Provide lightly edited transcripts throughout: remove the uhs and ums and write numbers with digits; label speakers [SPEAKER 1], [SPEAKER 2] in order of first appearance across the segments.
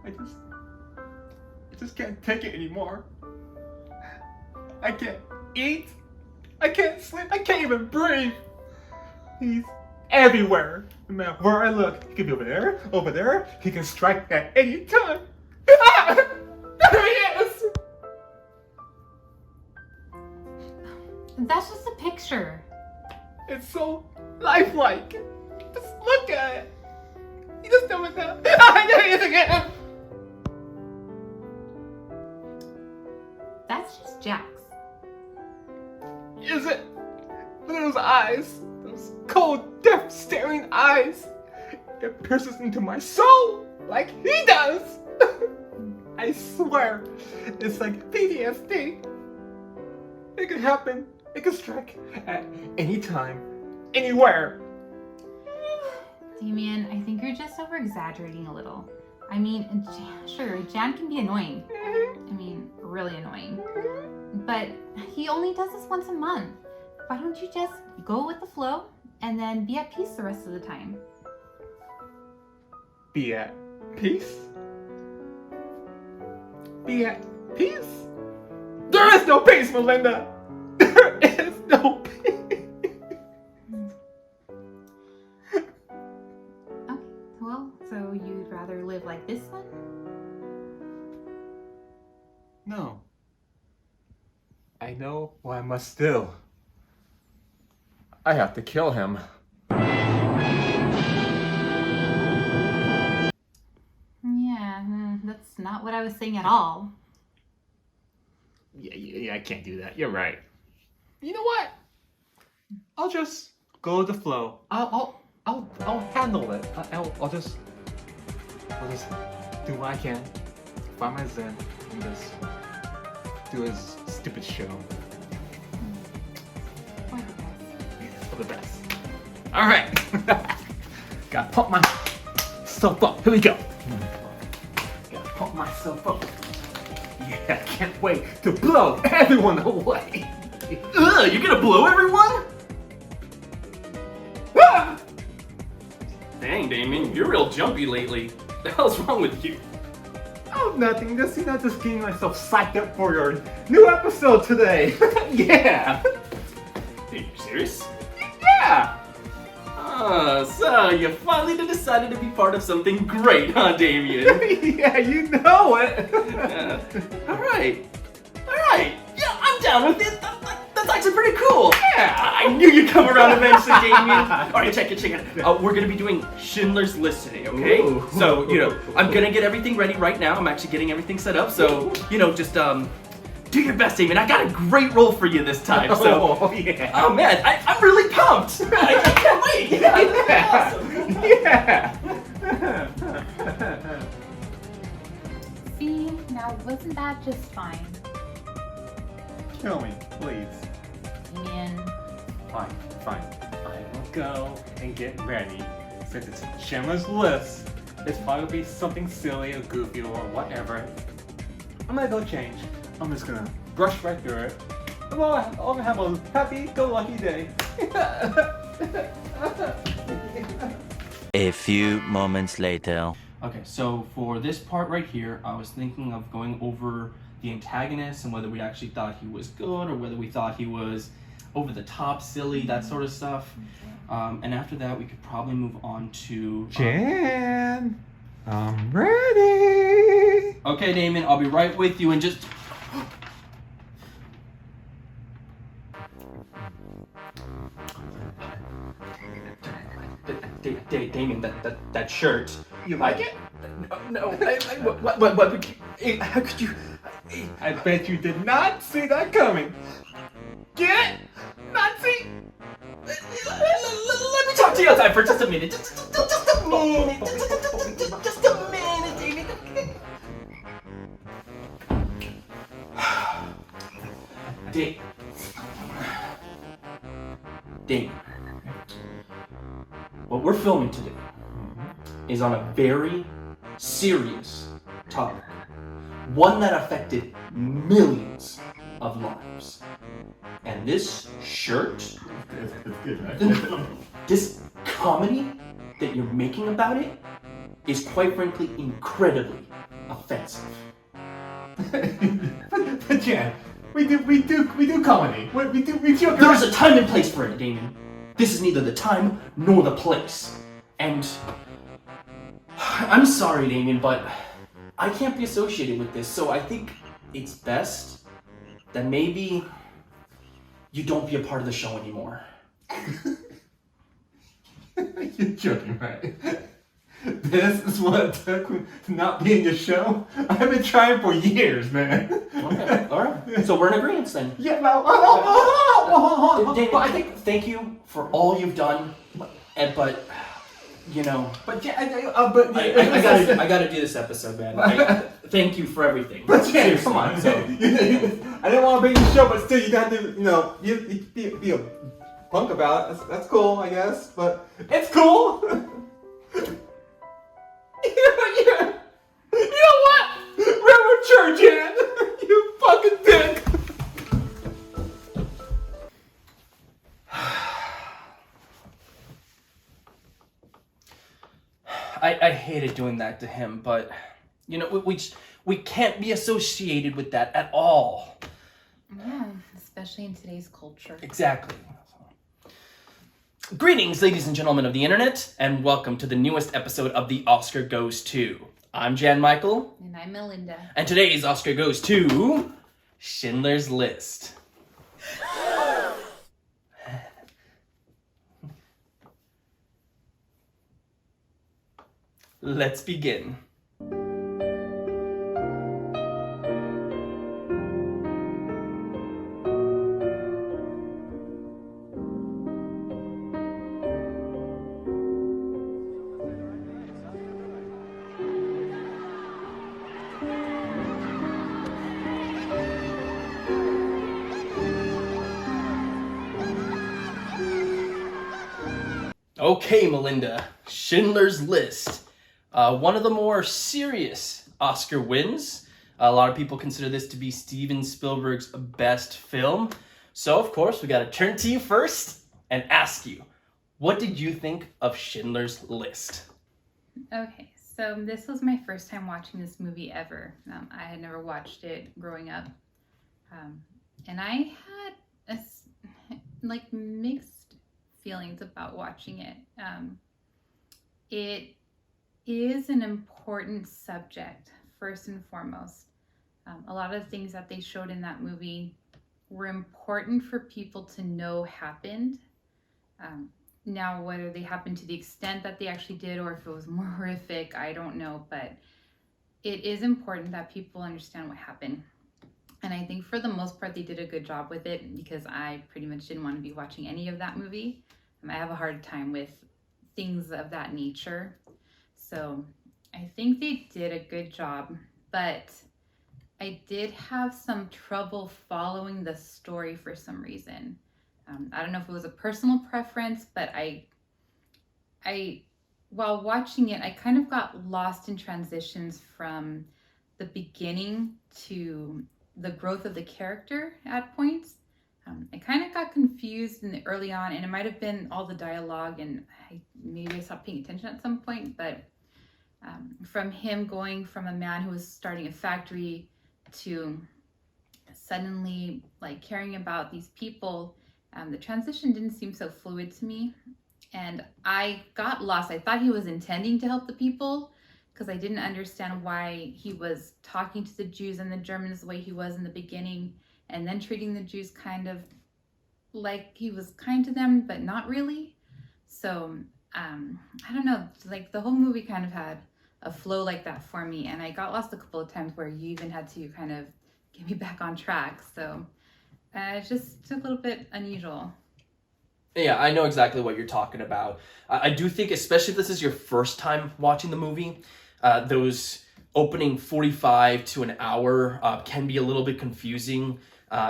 [SPEAKER 1] I just can't take it anymore. I can't eat. I can't sleep. I can't even breathe. He's everywhere. No matter where I look, he can be over there. He can strike at any time. Ah! There he is!
[SPEAKER 2] That's just a picture.
[SPEAKER 1] It's so lifelike. Just look at it. You just know it now. Ah, there he is again!
[SPEAKER 2] That's just Jax.
[SPEAKER 1] Is it? Look at those eyes. Those cold, death staring eyes. It pierces into my soul like he does. I swear, it's like PTSD. It can happen. It can strike at any time, anywhere.
[SPEAKER 2] Damian, I think you're just over-exaggerating a little. I mean, sure, Jan can be annoying. I mean, really annoying. But he only does this once a month. Why don't you just go with the flow and then be at peace the rest of the time?
[SPEAKER 1] Be at peace? Be at peace? There is no peace, Melinda! There is no peace!
[SPEAKER 2] Okay, well, so you'd rather live like this then?
[SPEAKER 1] No. I know what I must do. I have to kill him.
[SPEAKER 2] Yeah, that's not what I was saying at all.
[SPEAKER 1] Yeah, I can't do that. You're right. You know what? I'll just go with the flow. I'll handle it. I'll just do what I can. Find my zen and just do his stupid show. For the best. All right. Gotta pump myself up. Here we go. Gotta pump myself up. Yeah, I can't wait to blow everyone away.
[SPEAKER 3] Ugh, you're gonna blow everyone?
[SPEAKER 1] Ah!
[SPEAKER 3] Dang, Damian, you're real jumpy lately. What the hell's wrong with you?
[SPEAKER 1] Oh, nothing. Just getting myself psyched up for your new episode today. Yeah.
[SPEAKER 3] Dude, you serious?
[SPEAKER 1] Yeah.
[SPEAKER 3] So you finally decided to be part of something great, huh, Damian?
[SPEAKER 1] Yeah, you know it.
[SPEAKER 3] Alright. Yeah, I'm down with it. That's actually pretty cool.
[SPEAKER 1] Yeah.
[SPEAKER 3] I knew you'd come around eventually, Damian. Alright, check it. We're gonna be doing Schindler's List today, okay?
[SPEAKER 1] Ooh.
[SPEAKER 3] So, I'm gonna get everything ready right now. I'm actually getting everything set up. So, just, do your best, Damian. I got a great role for you this time. So,
[SPEAKER 1] Oh, yeah.
[SPEAKER 3] oh man, I'm really pumped. I can't wait. Yeah,
[SPEAKER 1] Yeah.
[SPEAKER 2] See, now wasn't that just fine?
[SPEAKER 1] Kill me, please.
[SPEAKER 2] Damian.
[SPEAKER 1] Fine. I will go and get ready. Since it's Schindler's List, it's probably be something silly or goofy or whatever. I'm gonna go change. I'm just gonna brush right through it. I'm gonna have a happy-go-lucky day.
[SPEAKER 4] A few moments later.
[SPEAKER 3] Okay, so for this part right here, I was thinking of going over the antagonist and whether we actually thought he was good or whether we thought he was over the top, silly, that sort of stuff. And after that, we could probably move on to...
[SPEAKER 1] Jan, I'm ready.
[SPEAKER 3] Okay, Damian, I'll be right with you and just... Damian, that shirt.
[SPEAKER 1] You like it?
[SPEAKER 3] No. What? How could you?
[SPEAKER 1] I bet you did not see that coming. Get it? Nazi?
[SPEAKER 3] Let me talk to you outside for just a minute. Just a minute. Just a minute, Damian. Damian. What we're filming today is on a very serious topic. One that affected millions of lives. And this shirt, this comedy that you're making about it, is quite frankly incredibly offensive.
[SPEAKER 1] but Jan, we do comedy. We joke
[SPEAKER 3] There's
[SPEAKER 1] around.
[SPEAKER 3] a time and place for it, Damian. This is neither the time nor the place. And I'm sorry, Damian, but I can't be associated with this, so I think it's best that maybe you don't be a part of the show anymore.
[SPEAKER 1] You're joking, right? This is what it took to not be in your show? I've been trying for years, man.
[SPEAKER 3] Okay, alright. So we're in agreement then.
[SPEAKER 1] Yeah, no, hold on.
[SPEAKER 3] Damian,
[SPEAKER 1] But I think,
[SPEAKER 3] thank you for all you've done, but you know,
[SPEAKER 1] but yeah,
[SPEAKER 3] I gotta do this episode, man. Thank you for everything.
[SPEAKER 1] But Jan,
[SPEAKER 3] Seriously,
[SPEAKER 1] come on.
[SPEAKER 3] So.
[SPEAKER 1] I didn't want to bring the show, but still, you gotta do, you be a punk about it. That's cool, I guess. But it's cool. You know what? We're mature, Jan. You fucking dick.
[SPEAKER 3] I hated doing that to him, but you know we can't be associated with that at all.
[SPEAKER 2] Yeah, especially in today's culture.
[SPEAKER 3] Exactly. Greetings, ladies and gentlemen of the internet, and welcome to the newest episode of the Oscar Goes To. I'm Jan-Michael.
[SPEAKER 2] And I'm Melinda.
[SPEAKER 3] And today's Oscar goes to Schindler's List. Let's begin. Okay, Melinda, Schindler's List. One of the more serious Oscar wins. A lot of people consider this to be Steven Spielberg's best film. So, of course, we gotta turn to you first and ask you, what did you think of Schindler's List?
[SPEAKER 2] Okay, so this was my first time watching this movie ever. I had never watched it growing up. And I had mixed feelings about watching it. It is an important subject, first and foremost. A lot of the things that they showed in that movie were important for people to know happened. Now, whether they happened to the extent that they actually did or if it was more horrific, I don't know, but it is important that people understand what happened. And I think for the most part, they did a good job with it because I pretty much didn't want to be watching any of that movie. I have a hard time with things of that nature. So I think they did a good job, but I did have some trouble following the story for some reason. I don't know if it was a personal preference, but I while watching it, I kind of got lost in transitions from the beginning to the growth of the character at points. I kind of got confused in the early on, and it might have been all the dialogue, and maybe I stopped paying attention at some point, but from him going from a man who was starting a factory to suddenly caring about these people, the transition didn't seem so fluid to me, and I got lost. I thought he was intending to help the people because I didn't understand why he was talking to the Jews and the Germans the way he was in the beginning, and then treating the Jews kind of like he was kind to them, but not really. So, I don't know, the whole movie kind of had a flow like that for me, and I got lost a couple of times where you even had to kind of get me back on track. So, it just took a little bit unusual.
[SPEAKER 3] Yeah, I know exactly what you're talking about. I do think, especially if this is your first time watching the movie, those opening 45 to an hour can be a little bit confusing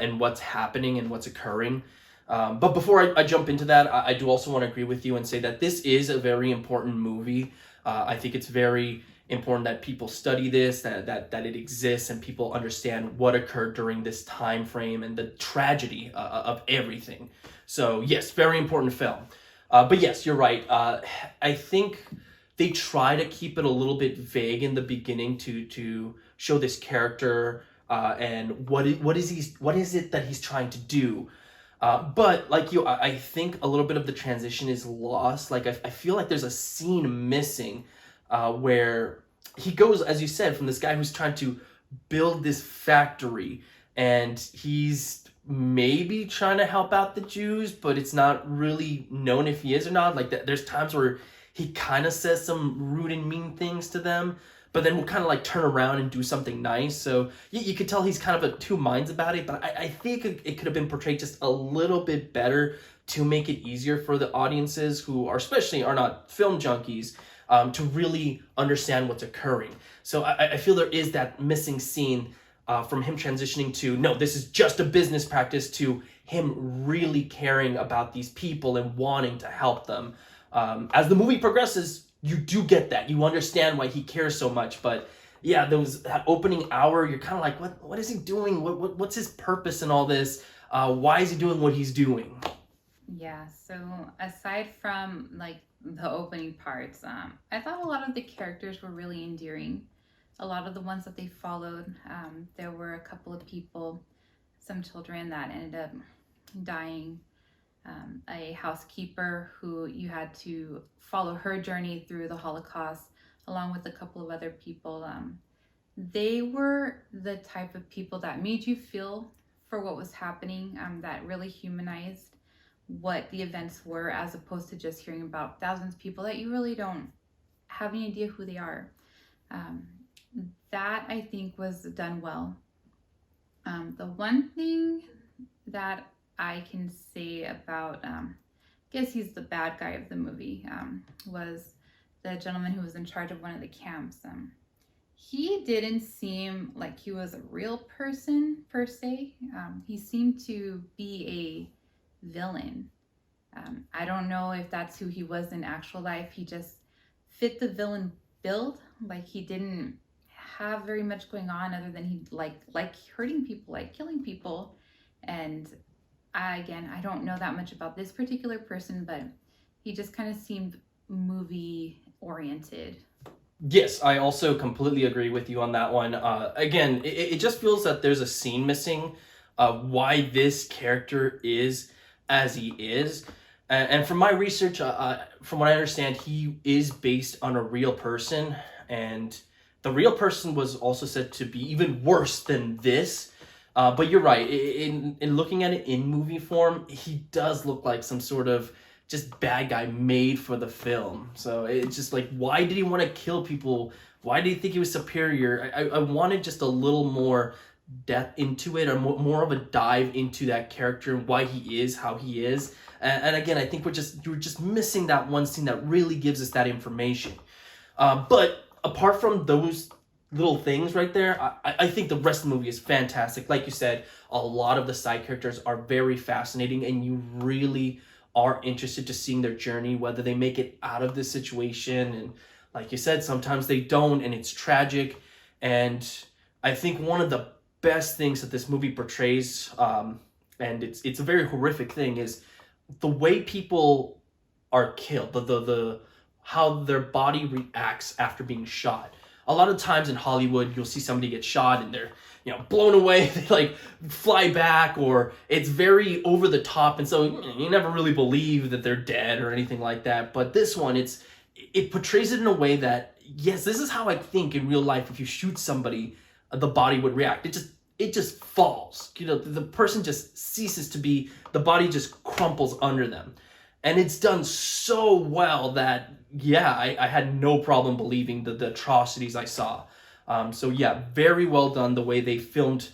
[SPEAKER 3] in what's happening and what's occurring. But before I jump into that, I do also want to agree with you and say that this is a very important movie. I think it's very important that people study this, that it exists, and people understand what occurred during this time frame and the tragedy of everything. So yes, very important film. But yes, you're right. I think they try to keep it a little bit vague in the beginning to show this character and what is it that he's trying to do. But like you, I think a little bit of the transition is lost. Like I feel like there's a scene missing where he goes, as you said, from this guy who's trying to build this factory, and he's maybe trying to help out the Jews, but it's not really known if he is or not. Like there's times where he kind of says some rude and mean things to them, but then we'll kind of like turn around and do something nice. So you could tell he's kind of of two minds about it, but I think it could have been portrayed just a little bit better to make it easier for the audiences who are especially are not film junkies to really understand what's occurring. So I feel there is that missing scene from him transitioning to, no, this is just a business practice, to him really caring about these people and wanting to help them. As the movie progresses, you do get that. You understand why he cares so much. But yeah, that opening hour, you're kind of like, what is he doing? What's his purpose in all this? Why is he doing what he's doing?
[SPEAKER 2] Yeah, so aside from like the opening parts, I thought a lot of the characters were really endearing. A lot of the ones that they followed, there were a couple of people, some children that ended up dying. A housekeeper who you had to follow her journey through the Holocaust, along with a couple of other people. They were the type of people that made you feel for what was happening, that really humanized what the events were, as opposed to just hearing about thousands of people that you really don't have any idea who they are. That I think was done well. The one thing that I can say about, I guess he's the bad guy of the movie, was the gentleman who was in charge of one of the camps. He didn't seem like he was a real person per se. He seemed to be a villain. I don't know if that's who he was in actual life. He just fit the villain build. Like he didn't have very much going on other than he like hurting people, like killing people. And I don't know that much about this particular person, but he just kind of seemed movie oriented.
[SPEAKER 3] Yes, I also completely agree with you on that one. Again, it just feels that there's a scene missing why this character is as he is. And from my research, from what I understand, he is based on a real person. And the real person was also said to be even worse than this. But you're right. In looking at it in movie form, he does look like some sort of just bad guy made for the film. So it's just like, why did he want to kill people? Why did he think he was superior? I wanted just a little more depth into it, or more of a dive into that character and why he is how he is. And again, I think you're just missing that one scene that really gives us that information. But apart from those little things right there, I think the rest of the movie is fantastic. Like you said, a lot of the side characters are very fascinating, and you really are interested to seeing their journey, whether they make it out of this situation. And like you said, sometimes they don't, and it's tragic. And I think one of the best things that this movie portrays, and it's a very horrific thing, is the way people are killed, the how their body reacts after being shot. A lot of times in Hollywood, you'll see somebody get shot and they're, blown away, they like fly back, or it's very over the top, and so you never really believe that they're dead or anything like that. But this one, it portrays it in a way that, yes, this is how I think in real life, if you shoot somebody, the body would react. It just falls. The person just ceases to be, the body just crumples under them. And it's done so well that, yeah, I had no problem believing the atrocities I saw. So yeah, very well done the way they filmed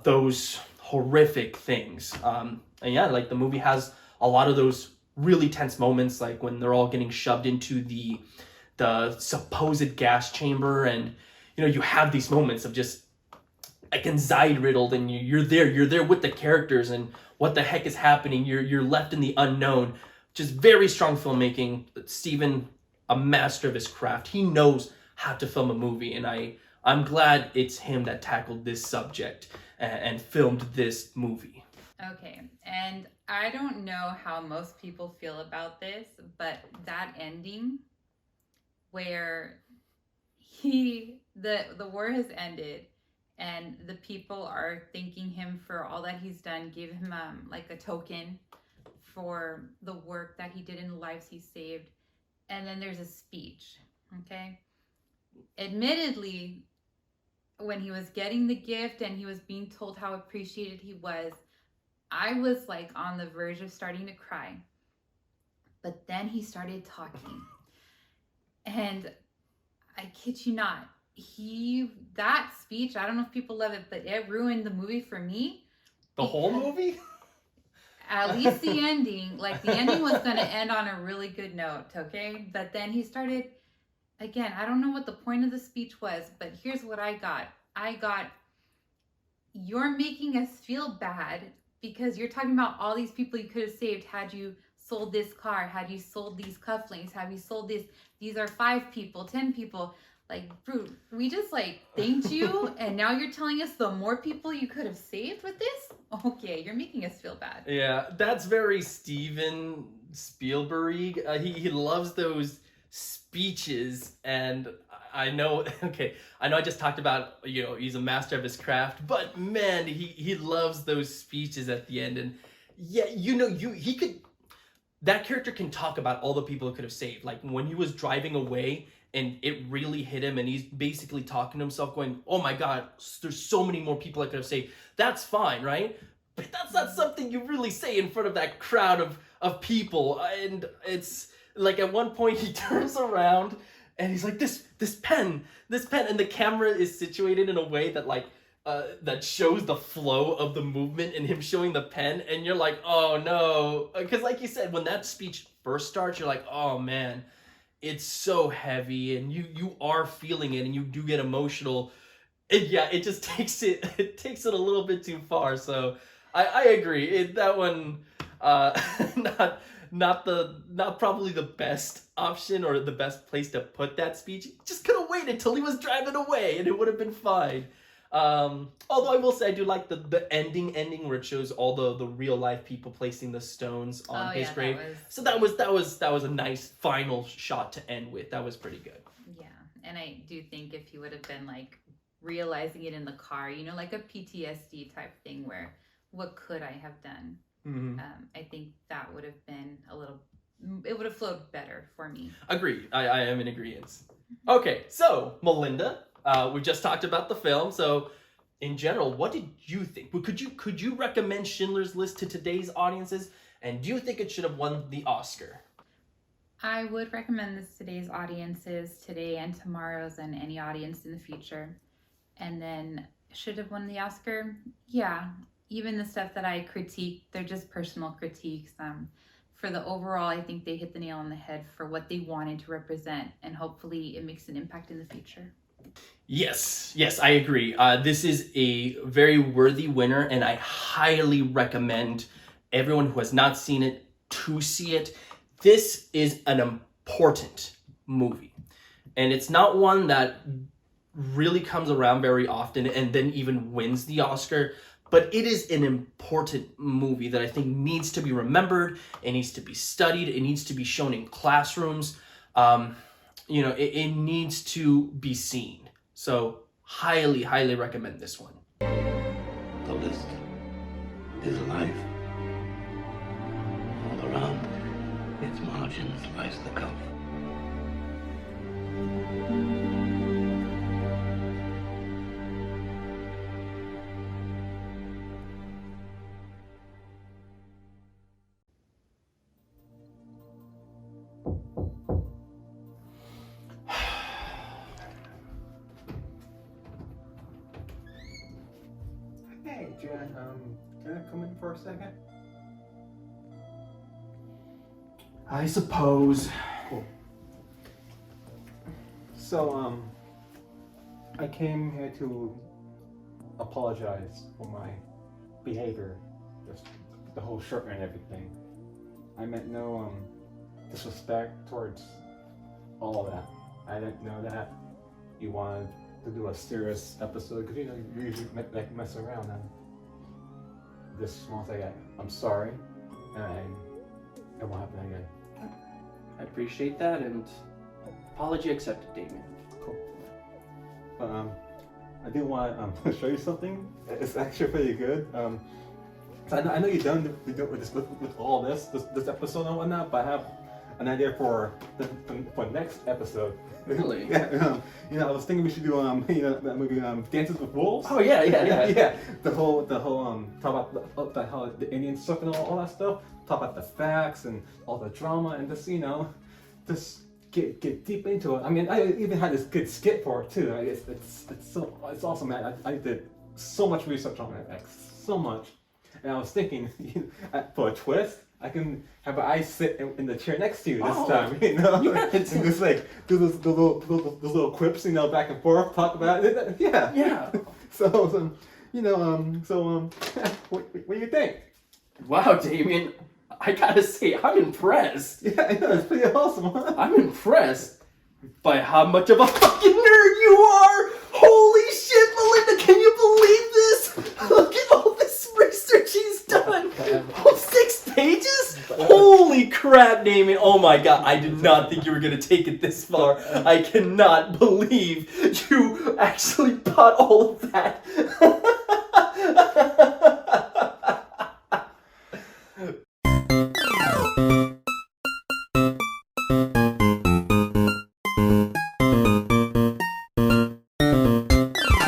[SPEAKER 3] those horrific things. And yeah, like the movie has a lot of those really tense moments, like when they're all getting shoved into the supposed gas chamber, and you have these moments of just like anxiety riddled, and you're there with the characters, and what the heck is happening? You're left in the unknown. Just very strong filmmaking. Steven, a master of his craft. He knows how to film a movie, and I'm glad it's him that tackled this subject and filmed this movie.
[SPEAKER 2] Okay, and I don't know how most people feel about this, but that ending where the war has ended and the people are thanking him for all that he's done, give him like a token for the work that he did in the lives he saved. And then there's a speech, okay? Admittedly, when he was getting the gift and he was being told how appreciated he was, I was like on the verge of starting to cry. But then he started talking. And I kid you not, that speech, I don't know if people love it, but it ruined the movie for me.
[SPEAKER 3] The whole movie?
[SPEAKER 2] At least the ending. Like, the ending was going to end on a really good note, okay? But then he started, again, I don't know what the point of the speech was, but here's what I got. You're making us feel bad because you're talking about all these people you could have saved had you sold this car, had you sold these cufflinks, have you sold this, these are 5 people, 10 people. Like, bro, we just like thanked you and now you're telling us the more people you could have saved with this? Okay, you're making us feel bad.
[SPEAKER 3] Yeah, that's very Steven Spielberg. He loves those speeches, and I know, okay, I know I just talked about, you know, he's a master of his craft, but man, he loves those speeches at the end. And yeah, you know, he could, that character can talk about all the people he could have saved. Like when he was driving away and it really hit him and he's basically talking to himself going, oh my God, there's so many more people I could have saved. That's fine, right? But that's not something you really say in front of that crowd of people. And it's like at one point he turns around and he's like, this pen, and the camera is situated in a way that like, that shows the flow of the movement and him showing the pen, and you're like, oh no. Because like you said, when that speech first starts, you're like, oh man, it's so heavy, and you are feeling it, and you do get emotional. And yeah, it just takes it a little bit too far. So I agree. That one, not probably the best option or the best place to put that speech. Just could have waited till he was driving away and it would have been fine. Although I will say I do like the ending where it shows all the real life people placing the stones on his grave. So that was a nice final shot to end with. That was pretty good.
[SPEAKER 2] Yeah, and I do think if he would have been like realizing it in the car, you know, like a PTSD type thing where what could I have done?
[SPEAKER 3] Mm-hmm.
[SPEAKER 2] I think that would have been it would have flowed better for me.
[SPEAKER 3] Agreed. I am in agreement. Okay, so Melinda, we just talked about the film. So in general, what did you think? Could you recommend Schindler's List to today's audiences? And do you think it should have won the Oscar?
[SPEAKER 2] I would recommend this to today's audiences, today and tomorrow's, and any audience in the future. And then should have won the Oscar? Yeah. Even the stuff that I critique, they're just personal critiques. For the overall, I think they hit the nail on the head for what they wanted to represent, and hopefully it makes an impact in the future.
[SPEAKER 3] Yes, I agree. This is a very worthy winner, and I highly recommend everyone who has not seen it to see it. This is an important movie, and it's not one that really comes around very often and then even wins the Oscar. But it is an important movie that I think needs to be remembered. It needs to be studied. It needs to be shown in classrooms. You know, it needs to be seen. So highly, highly recommend this one.
[SPEAKER 5] The list is life. All around its margins lies the gulf.
[SPEAKER 1] Hey, Jan, can I come in for a second?
[SPEAKER 3] I suppose.
[SPEAKER 1] Cool. So, I came here to apologize for my behavior, just the whole shirt and everything. I meant no disrespect towards all of that. I didn't know that you wanted to do a serious episode, because you know you usually mess around. And this small thing, I'm sorry, and it won't happen again.
[SPEAKER 3] I appreciate that, and Apology accepted, Damian.
[SPEAKER 1] Cool. I do want to show you something. It's actually pretty good. So I know you're done with all this episode and whatnot, but I have an idea for next episode.
[SPEAKER 3] Really?
[SPEAKER 1] Yeah. I was thinking we should do that movie Dances with Wolves.
[SPEAKER 3] Oh yeah.
[SPEAKER 1] Yeah. The whole talk about how the Indian stuff and all that stuff. Talk about the facts and all the drama and just get deep into it. I mean, I even had this good skit for it too. It's awesome, man. I did so much research on it, like so much. And I was thinking, for a twist, I can have I sit in the chair next to you this time,
[SPEAKER 3] Yeah,
[SPEAKER 1] and just like do those little quips, back and forth, talk about it. Yeah.
[SPEAKER 3] Yeah.
[SPEAKER 1] So what do you think?
[SPEAKER 3] Wow, Damian, I gotta say, I'm impressed.
[SPEAKER 1] Yeah, I know, it's pretty awesome, huh?
[SPEAKER 3] I'm impressed by how much of a fucking nerd you are! Holy shit, Melinda, can you believe this? Look at all this research he's done! Oh, 6 pages? Holy crap, Damian. Oh my god, I did not think you were gonna take it this far. I cannot believe you actually bought all of that.